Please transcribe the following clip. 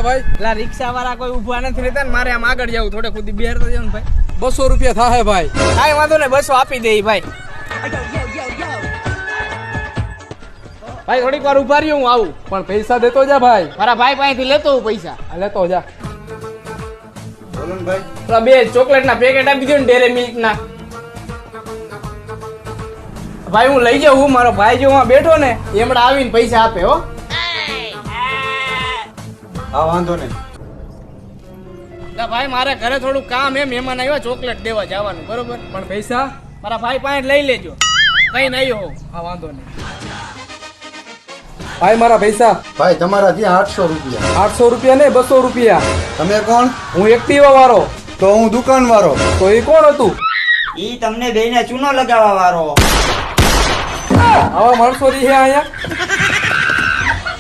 હે ભાઈ? પેલા રિક્ષા વાળા કોઈ ઊભા નથી રહેતા ને મારે આમ આગળ જવું થોડે ખુદી બિહાર તો જાવ ને ભાઈ. 200 રૂપિયા થાય ભાઈ. કાંઈ વાંધો નહીં 200 આપી દે ભાઈ. ભાઈ થોડીક વાર ઉભા રહ્યો હું આવું. પણ પૈસા દેતો જા ભાઈ. મારા ભાઈ પાસેથી લેતો હું પૈસા. આ લેતો જા. બોલો ને ભાઈ. પેલા 2 ચોકલેટના પેકેટ આપી દો ને ડેરે મિલ્કના. ભાઈ હું લઈ જાઉં. મારો ભાઈ જો હું બેઠો ને એમણે આવીને પૈસા આપે હો. હા વાંધો નહીં. ભાઈ મારે ઘરે થોડું કામ એમ મહેમાન આવ્યા ચોકલેટ દેવા જવાનું બરોબર. પણ પૈસા મારા ભાઈ પાસે લઈ લેજો. કઈ નહીં હો. હા વાંધો નહીં. ભાઈ મારા પૈસા. ભાઈ તમારા ત્યાં 800 રૂપિયા. 800 રૂપિયા ને 200 રૂપિયા. તમે કોણ? હું એક્ટિવા વાળો. તો હું દુકાન વાળો. તો એ કોણ હતું? ઈ તમને બેને ચૂનો લગાવવા વાળો. આવા માણસો રહી અહીંયા.